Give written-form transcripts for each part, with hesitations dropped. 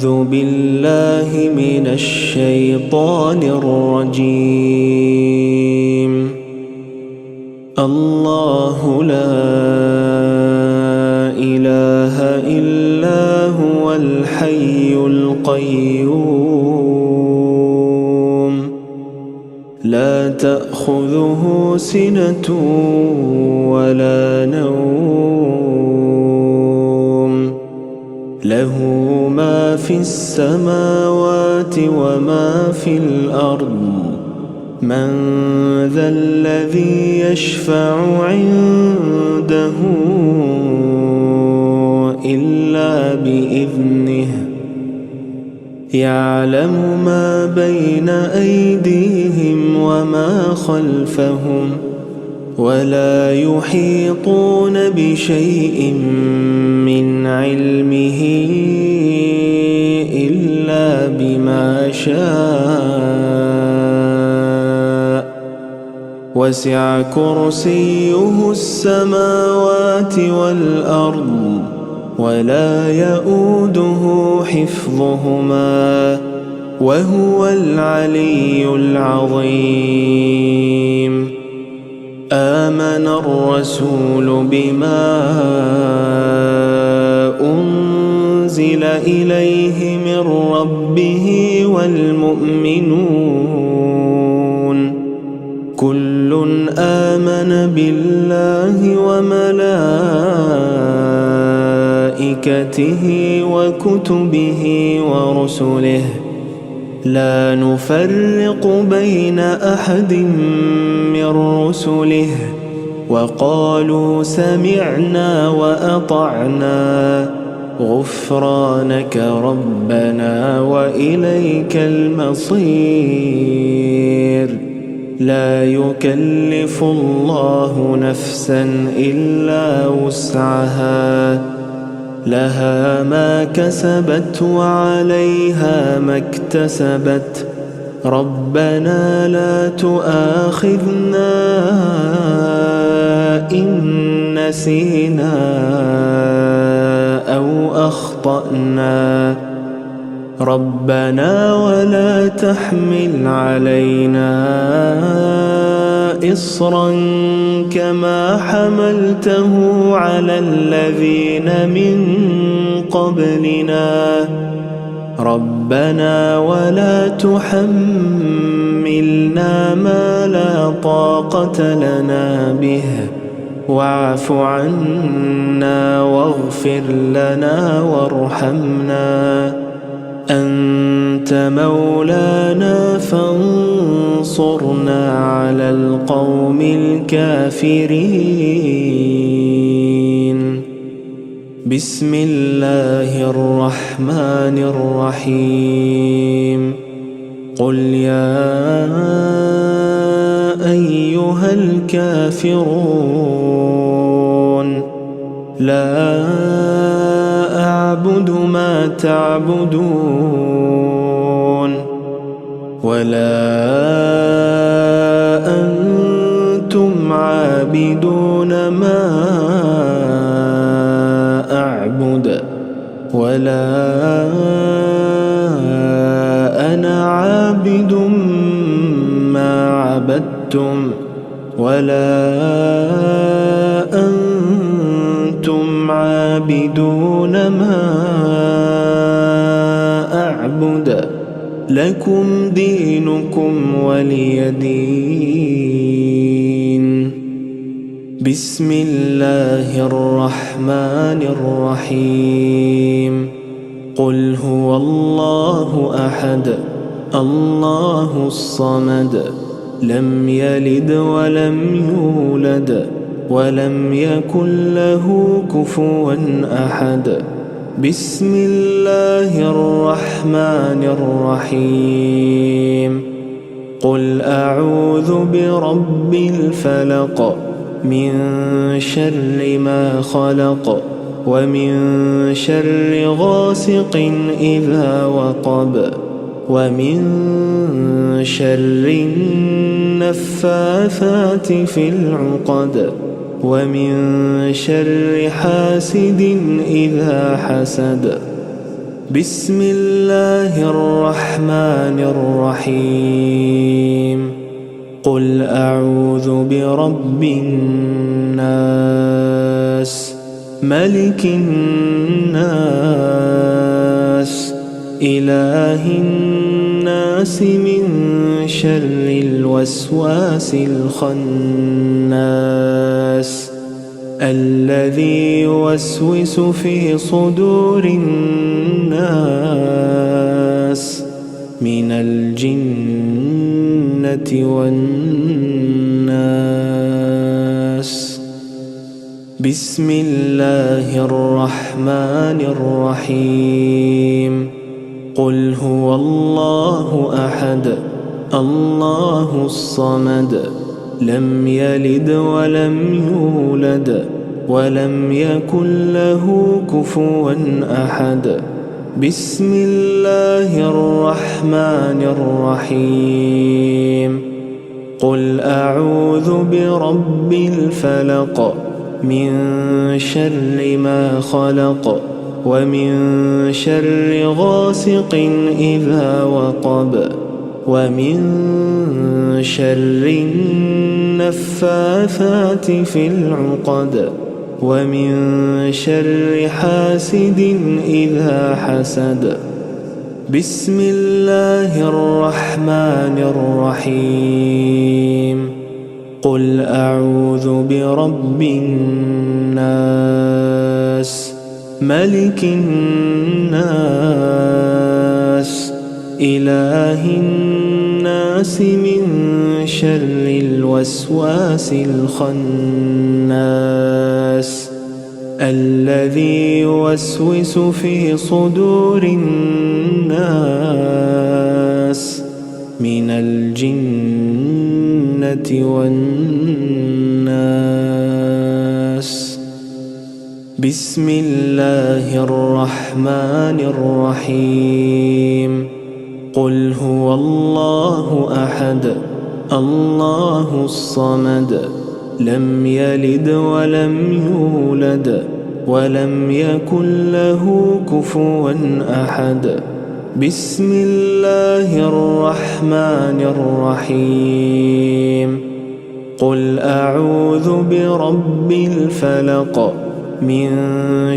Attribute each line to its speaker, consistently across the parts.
Speaker 1: أعوذ بالله من الشيطان الرجيم. الله لا إله إلا هو الحي القيوم لا تأخذه سنة ولا نوم له ما في السماوات وما في الأرض من ذا الذي يشفع عنده إلا بإذنه يعلم ما بين أيديهم وما خلفهم ولا يحيطون بشيء من علمه إلا بما شاء وسع كرسيه السماوات والأرض ولا يؤوده حفظهما وهو العلي العظيم. آمن الرسول بما أنزل إليه من ربه والمؤمنون كل آمن بالله وملائكته وكتبه ورسله لا نفرق بين أحد من رسله وقالوا سمعنا وأطعنا غفرانك ربنا وإليك المصير. لا يكلف الله نفسا إلا وسعها لها ما كسبت وعليها ما اكتسبت ربنا لا تؤاخذنا إن نسينا أو أخطأنا ربنا ولا تحمل علينا إصرا كما حملته على الذين من قبلنا ربنا ولا تحملنا ما لا طاقة لنا به واعف عنا واغفر لنا وارحمنا أنت مولانا فانصرنا على القوم الكافرين. بسم الله الرحمن الرحيم. قل يا أيها الكافرون لا أعبد ما تعبدون ولا أنتم عابدون ما أعبد ولا أنا عابد ما عبدتم ولا أنتم عابدون ما أعبد لكم دينكم ولي دين. بسم الله الرحمن الرحيم. قل هو الله أحد الله الصمد لم يلد ولم يولد ولم يكن له كفوا أحد. بسم الله الرحمن الرحيم. قل أعوذ برب الفلق من شر ما خلق ومن شر غاسق إذا وقب ومن شر النفاثات في العقد ومن شر حاسد إذا حسد. بسم الله الرحمن الرحيم قل أعوذ برب الناس ملك الناس إله الناس من شر الوسواس الخناس الذي يوسوس في صدور الناس من الجنة والناس. بسم الله الرحمن الرحيم قل هو الله أحد الله الصمد لم يلد ولم يولد ولم يكن له كفوا أحد. بسم الله الرحمن الرحيم قل أعوذ برب الفلق من شر ما خلق ومن شر غاسق إذا وقب ومن شر النفاثات في العقد ومن شر حاسد إذا حسد. بسم الله الرحمن الرحيم قل أعوذ برب الناس ملك الناس إله الناس من شر الوسواس الخناس الذي يوسوس في صدور الناس من الجنة والناس. بسم الله الرحمن الرحيم قل هو الله أحد الله الصمد لم يلد ولم يولد ولم يكن له كفوا أحد. بسم الله الرحمن الرحيم قل أعوذ برب الفلق من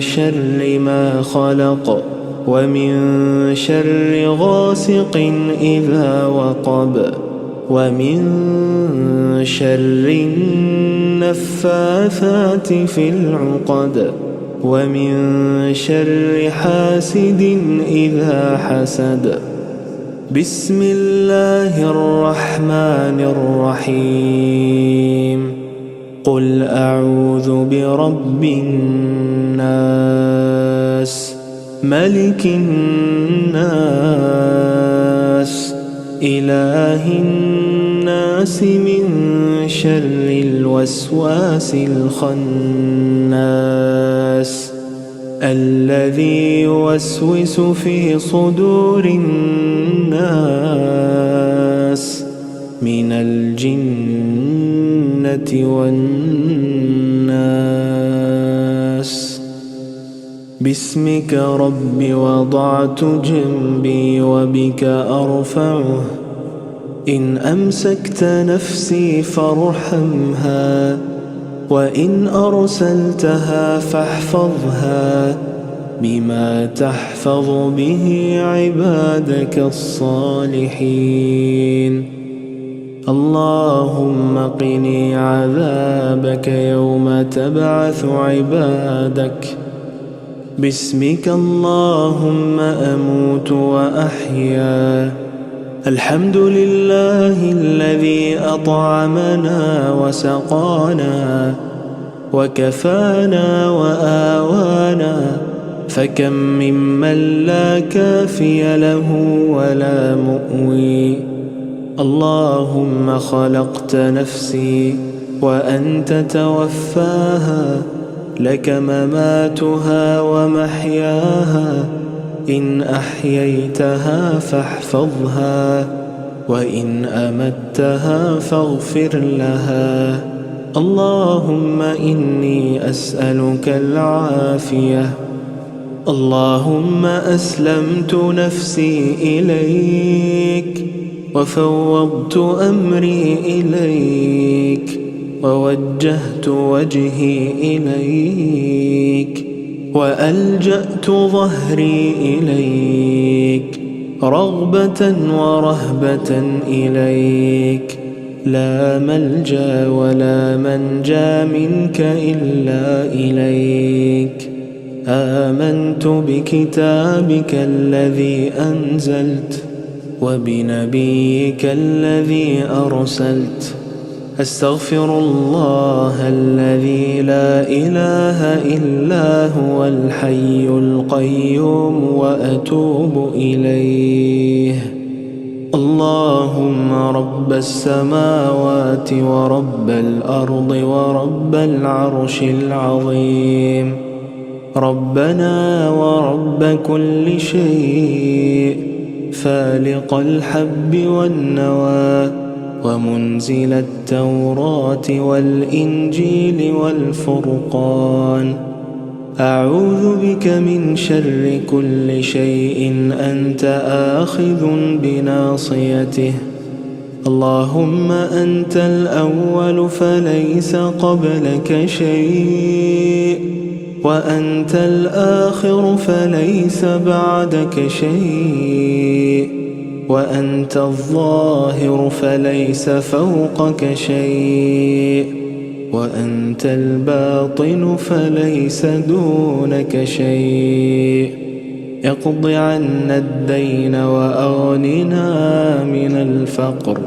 Speaker 1: شر ما خلق ومن شر غاسق إذا وقب ومن شر النفاثات في العقد ومن شر حاسد إذا حسد. بسم الله الرحمن الرحيم قل أعوذ برب الناس ملك الناس إله الناس من شر الوسواس الخناس الذي يوسوس في صدور الناس من الجنة والناس. باسمك رب وضعت جنبي وبك أرفعه إن أمسكت نفسي فارحمها وإن أرسلتها فاحفظها بما تحفظ به عبادك الصالحين. اللهم قني عذابك يوم تبعث عبادك. باسمك اللهم أموت وأحيا. الحمد لله الذي أطعمنا وسقانا وكفانا وآوانا فكم ممن لا كافي له ولا مؤوي. اللهم خلقت نفسي وأنت توفاها لك مماتها ومحياها إن أحييتها فاحفظها وإن أمتها فاغفر لها. اللهم إني أسألك العافية اللهم أسلمت نفسي إليك وفوضت أمري إليك ووجهت وجهي إليك وألجأت ظهري إليك رغبة ورهبة إليك لا ملجأ ولا منجا منك إلا إليك آمنت بكتابك الذي أنزلت وبنبيك الذي أرسلت أستغفر الله الذي لا إله إلا هو الحي القيوم وأتوب إليه. اللهم رب السماوات ورب الأرض ورب العرش العظيم، ربنا ورب كل شيء، فالق الحب والنوى ومنزل التوراة والإنجيل والفرقان، أعوذ بك من شر كل شيء أنت آخذ بناصيته. اللهم أنت الأول فليس قبلك شيء، وأنت الآخر فليس بعدك شيء، وأنت الظاهر فليس فوقك شيء، وأنت الباطن فليس دونك شيء. اقض عنا الدين وأغننا من الفقر.